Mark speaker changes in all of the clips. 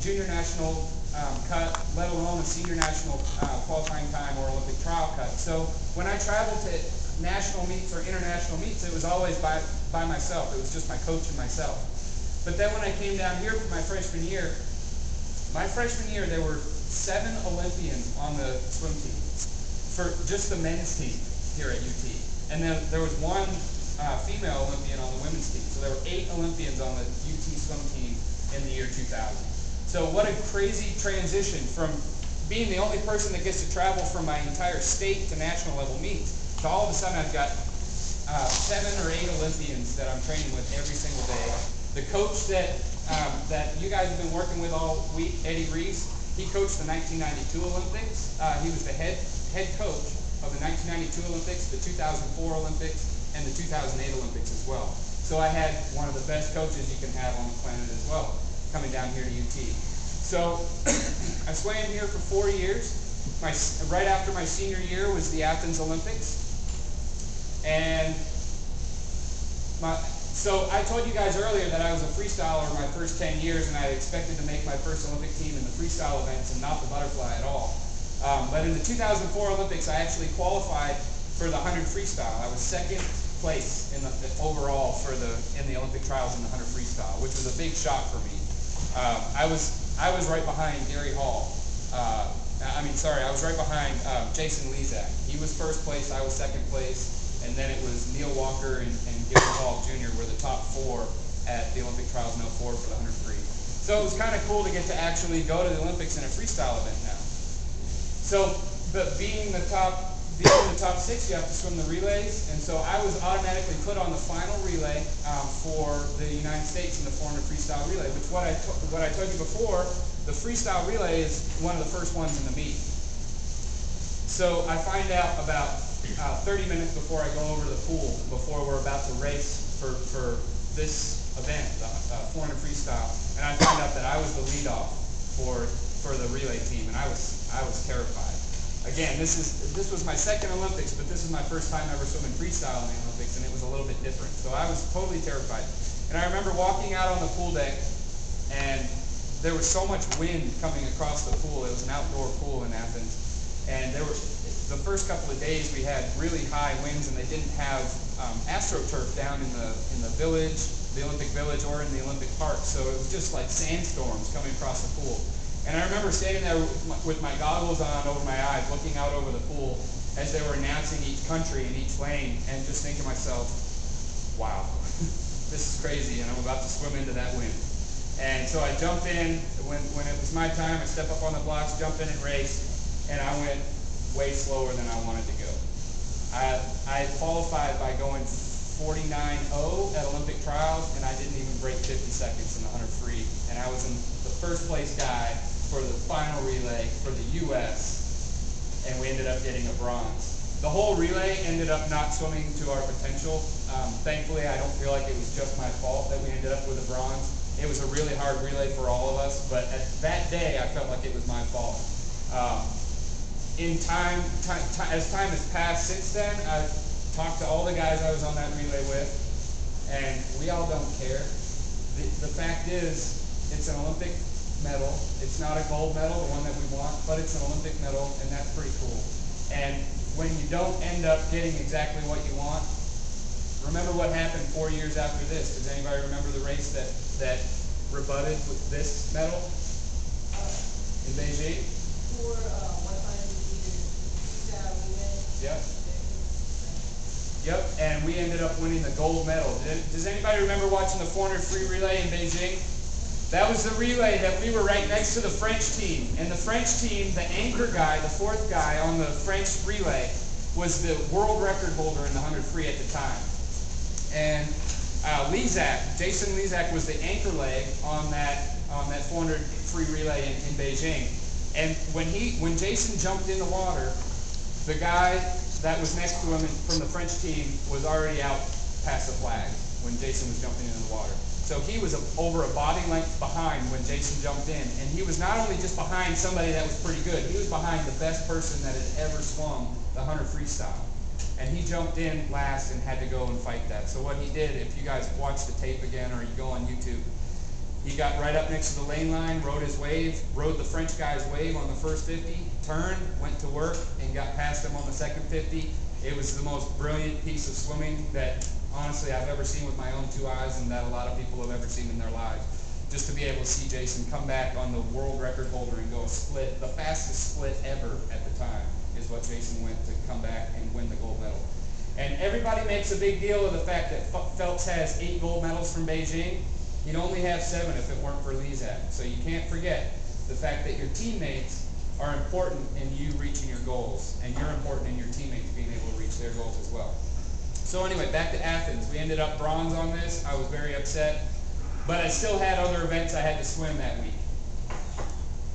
Speaker 1: junior national cut, let alone a senior national qualifying time or Olympic trial cut. So when I traveled to national meets or international meets, it was always by myself. It was just my coach and myself. But then when I came down here for my freshman year, there were 7 Olympians on the swim team for just the men's team here at UT. And then there was 1 female Olympian on the women's team. So there were 8 Olympians on the UT swim team in the year 2000. So what a crazy transition from being the only person that gets to travel from my entire state to national level meets to all of a sudden I've got 7 or 8 Olympians that I'm training with every single day. The coach that you guys have been working with all week, Eddie Reeves, he coached the 1992 Olympics. He was the head coach of the 1992 Olympics, the 2004 Olympics, and the 2008 Olympics as well. So I had one of the best coaches you can have on the planet as well, coming down here to UT. So I swam here for 4 years. Right after my senior year was the Athens Olympics. And so I told you guys earlier that I was a freestyler my first 10 years, and I expected to make my first Olympic team in the freestyle events and not the butterfly at all. But in the 2004 Olympics, I actually qualified for the 100 freestyle. I was 2nd place in the overall in the Olympic trials in the 100 freestyle, which was a big shock for me. I was right behind Gary Hall. I was right behind Jason Lezak. He was 1st place, I was 2nd place. And then it was Neil Walker and Gary Hall Jr. were the top 4 at the Olympic trials in 04 for the 100 free. So it was kind of cool to get to actually go to the Olympics in a freestyle event now. So, but being in the top 6, you have to swim the relays, and so I was automatically put on the final relay for the United States in the 400 freestyle relay. Which what I told you before, the freestyle relay is one of the first ones in the meet. So I find out about 30 minutes before I go over to the pool, before we're about to race for this event, the 400 freestyle, and I found out that I was the leadoff for the relay team, and I was terrified. Again, this was my 2nd Olympics, but this is my first time ever swimming freestyle in the Olympics, and it was a little bit different. So I was totally terrified. And I remember walking out on the pool deck, and there was so much wind coming across the pool. It was an outdoor pool in Athens, and the first couple of days we had really high winds, and they didn't have AstroTurf down in the village, the Olympic Village, or in the Olympic Park. So it was just like sandstorms coming across the pool. And I remember standing there with my goggles on over my eyes, looking out over the pool as they were announcing each country and each lane, and just thinking to myself, wow, this is crazy, and I'm about to swim into that wind. And so I jumped in. When it was my time, I stepped up on the blocks, jumped in and raced, and I went way slower than I wanted to go. I qualified by going 49.0 at Olympic trials, and I didn't even break 50 seconds in the 100 free. And I was in the 1st place guy for the final relay for the U.S., and we ended up getting a bronze. The whole relay ended up not swimming to our potential. Thankfully, I don't feel like it was just my fault that we ended up with a bronze. It was a really hard relay for all of us, but at that day, I felt like it was my fault. As time has passed since then, I've talked to all the guys I was on that relay with, and we all don't care. The fact is, it's an Olympic medal. It's not a gold medal, the one that we want, but it's an Olympic medal, and that's pretty cool. And when you don't end up getting exactly what you want, remember what happened 4 years after this. Does anybody remember the race that rebutted with this medal in Beijing? Yep, and we ended up winning the gold medal. Does anybody remember watching the 400 free relay in Beijing? That was the relay that we were right next to the French team. And the French team, the anchor guy, the 4th guy on the French relay, was the world record holder in the 100 free at the time. And Jason Lezak was the anchor leg on that 400 free relay in Beijing. And when Jason jumped in the water, the guy that was next to him from the French team was already out past the flag when Jason was jumping into the water. So he was over a body length behind when Jason jumped in. And he was not only just behind somebody that was pretty good, he was behind the best person that had ever swum the 100 freestyle. And he jumped in last and had to go and fight that. So what he did, if you guys watch the tape again or you go on YouTube, He got right up next to the lane line, rode his wave, rode the French guy's wave on the first 50, turned, went to work, and got past him on the second 50. It was the most brilliant piece of swimming that, honestly, I've ever seen with my own two eyes, and that a lot of people have ever seen in their lives. Just to be able to see Jason come back on the world record holder and go a split, the fastest split ever at the time, is what Jason went to come back and win the gold medal. And everybody makes a big deal of the fact that Phelps has 8 gold medals from Beijing. He'd only have 7 if it weren't for Lezak. So you can't forget the fact that your teammates are important in you reaching your goals, and you're important in your teammates being able to reach their goals as well. So anyway, back to Athens. We ended up bronze on this. I was very upset, but I still had other events I had to swim that week.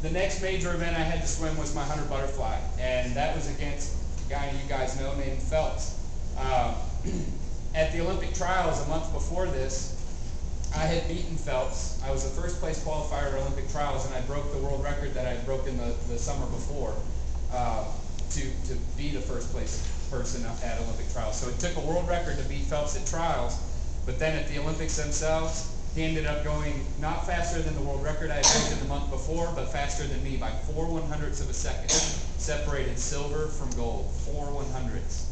Speaker 1: The next major event I had to swim was my 100 butterfly, and that was against a guy you guys know named Phelps. At the Olympic trials a month before this, I had beaten Phelps. I was the first place qualifier at Olympic trials, and I broke the world record that I had broken the summer before to be the first place person at Olympic trials. So it took a world record to beat Phelps at trials, but then at the Olympics themselves, he ended up going not faster than the world record I had broken the month before, but faster than me by 4 100ths of a second. Separated silver from gold, 4 100ths.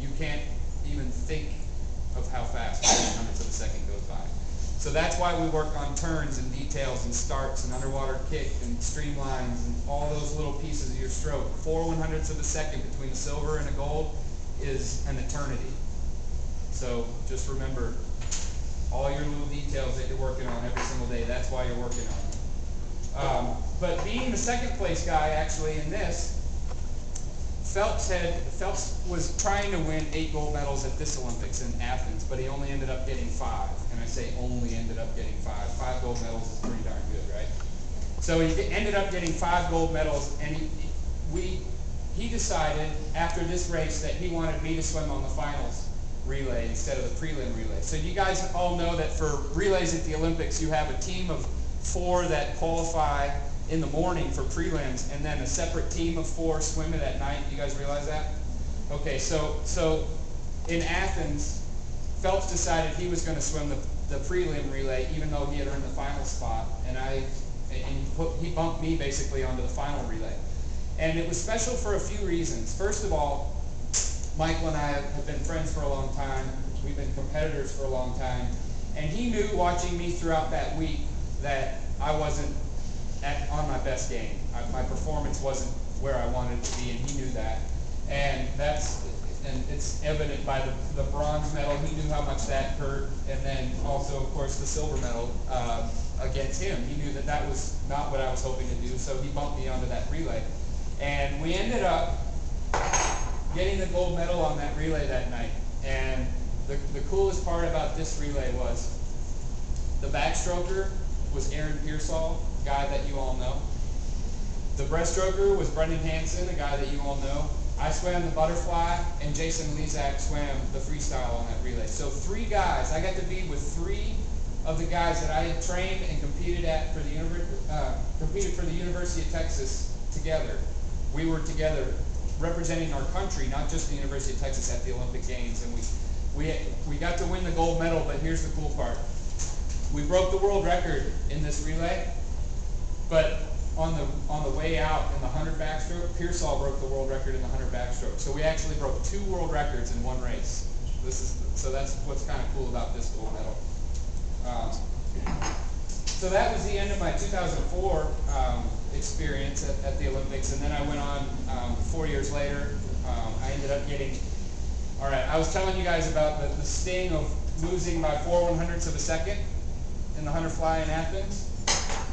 Speaker 1: You can't even think of how fast 4 100ths of a second goes by. So that's why we work on turns and details and starts and underwater kick and streamlines and all those little pieces of your stroke. 4 100ths of a second between a silver and a gold is an eternity. So just remember all your little details that you're working on every single day. That's why you're working on it. But being the second place guy actually in this, Phelps was trying to win 8 gold medals at this Olympics in Athens, but he only ended up getting 5. And I say only ended up getting 5. 5 gold medals is pretty darn good, right? So he ended up getting 5 gold medals, and he decided after this race that he wanted me to swim on the finals relay instead of the prelim relay. So you guys all know that for relays at the Olympics, you have a team of 4 that qualify in the morning for prelims, and then a separate team of 4 swim it at night. You guys realize that? Okay, so in Athens, Phelps decided he was going to swim the prelim relay, even though he had earned the final spot, and he bumped me basically onto the final relay. And it was special for a few reasons. First of all, Michael and I have been friends for a long time. We've been competitors for a long time. And he knew, watching me throughout that week, that I wasn't on my best game. My performance wasn't where I wanted it to be, and he knew that. And it's evident by the bronze medal. He knew how much that hurt. And then also, of course, the silver medal against him. He knew that that was not what I was hoping to do, so he bumped me onto that relay. And we ended up getting the gold medal on that relay that night. And the coolest part about this relay was the backstroker was Aaron Pearsall, a guy that you all know. The breaststroker was Brendan Hansen, a guy that you all know. I swam the butterfly, and Jason Lezak swam the freestyle on that relay. So 3 guys. I got to be with 3 of the guys that I had trained and competed for the University of Texas together. We were together representing our country, not just the University of Texas, at the Olympic Games, and we got to win the gold medal. But here's the cool part: we broke the world record in this relay, but on the way out in the 100 backstroke, Pearsall broke the world record in the 100 backstroke. So we actually broke 2 world records in one race. So that's what's kind of cool about this gold medal. So that was the end of my 2004 experience at the Olympics, and then I went on 4 years later. I ended up getting, all right, I was telling you guys about the sting of losing by 4 100ths of a second in the 100 fly in Athens.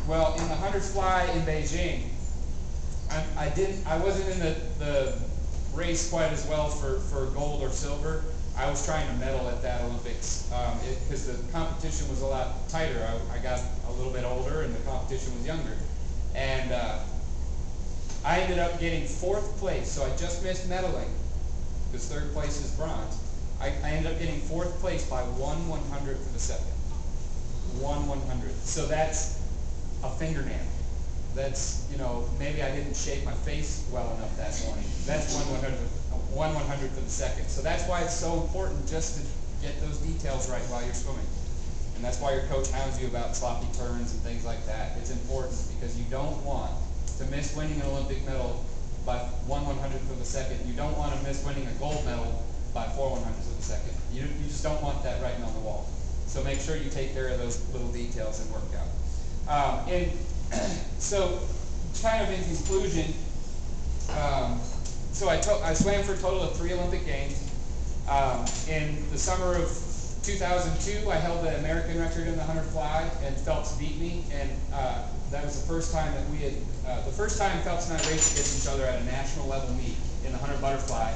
Speaker 1: Well, in the 100 fly in Beijing, I wasn't in the race quite as well for gold or silver. I was trying to medal at that Olympics because the competition was a lot tighter. I got a little bit older and the competition was younger. And I ended up getting 4th place, so I just missed medaling because 3rd place is bronze. I ended up getting 4th place by 1 100th of a second. 1 100th. So that's a fingernail. That's, maybe I didn't shape my face well enough that morning. That's 1 100th of a second. So that's why it's so important just to get those details right while you're swimming. And that's why your coach hounds you about sloppy turns and things like that. It's important because you don't want to miss winning an Olympic medal by 1/100th of a second. You don't want to miss winning a gold medal by 4/100ths of a second. You just don't want that writing on the wall. So make sure you take care of those little details and work out. So kind of in conclusion, so I swam for a total of 3 Olympic Games. In the summer of 2002, I held the American record in the 100 fly, and Phelps beat me. And that was the first time that we had, the first time Phelps and I raced against each other at a national level meet in the 100 butterfly.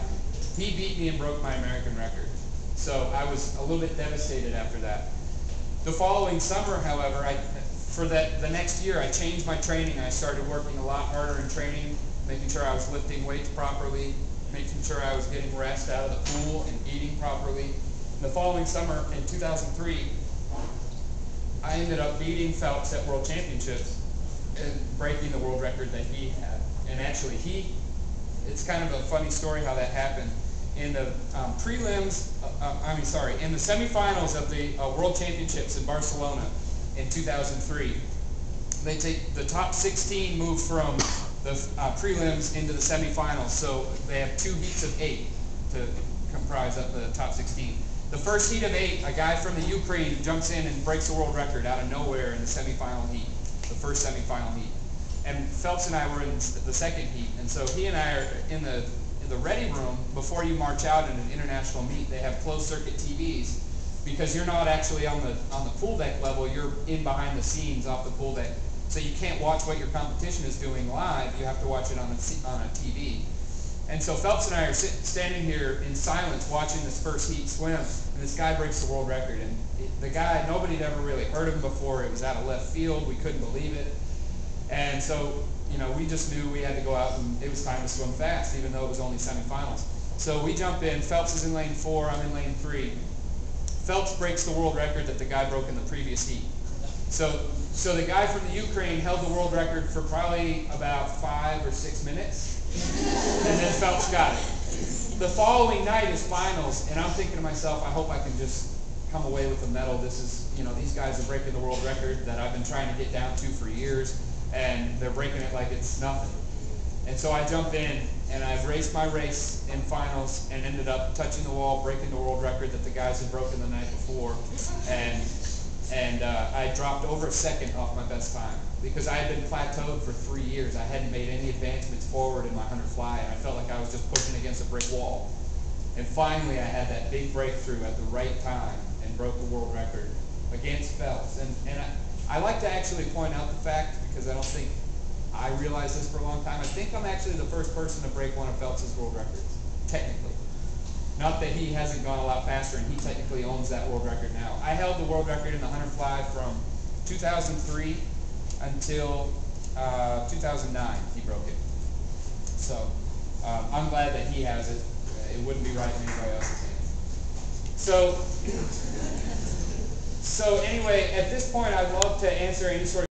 Speaker 1: He beat me and broke my American record. So I was a little bit devastated after that. The following summer, however, the next year, I changed my training. I started working a lot harder in training, making sure I was lifting weights properly, making sure I was getting rest out of the pool and eating properly. The following summer, in 2003, I ended up beating Phelps at World Championships and breaking the world record that he had. And actually, it's kind of a funny story how that happened. In the in the semifinals of the World Championships in Barcelona in 2003, they take the top 16 move from the prelims into the semifinals. So they have 2 heats of 8 to comprise of the top 16. The first heat of 8, a guy from the Ukraine jumps in and breaks the world record out of nowhere in the semifinal heat, the first semifinal heat. And Phelps and I were in the second heat, and so he and I are in the ready room. Before you march out in an international meet, they have closed circuit TVs because you're not actually on the pool deck level. You're in behind the scenes off the pool deck, so you can't watch what your competition is doing live. You have to watch it on a TV. And so Phelps and I are standing here in silence watching this first heat swim, and this guy breaks the world record. And the guy, nobody had ever really heard of him before. It was out of left field. We couldn't believe it. And so, we just knew we had to go out, and it was time to swim fast, even though it was only semifinals. So we jump in. Phelps is in lane 4. I'm in lane 3. Phelps breaks the world record that the guy broke in the previous heat. So the guy from the Ukraine held the world record for probably about 5 or 6 minutes. And then Phelps got it. The following night is finals, and I'm thinking to myself, I hope I can just come away with a medal. This is, these guys are breaking the world record that I've been trying to get down to for years, and they're breaking it like it's nothing. And so I jump in, and I've raced my race in finals and ended up touching the wall, breaking the world record that the guys had broken the night before, and I dropped over a second off my best time because I had been plateaued for 3 years. I hadn't made any advancements forward in my 100 fly, and I felt like I was just pushing against a brick wall. And finally, I had that big breakthrough at the right time and broke the world record against Phelps. And I like to actually point out the fact, because I don't think I realized this for a long time. I think I'm actually the first person to break one of Phelps' world records, technically. Not that he hasn't gone a lot faster, and he technically owns that world record now. I held the world record in the 100 fly from 2003 until 2009. He broke it. So I'm glad that he has it. It wouldn't be right in anybody else's hands. So anyway, at this point, I'd love to answer any sort of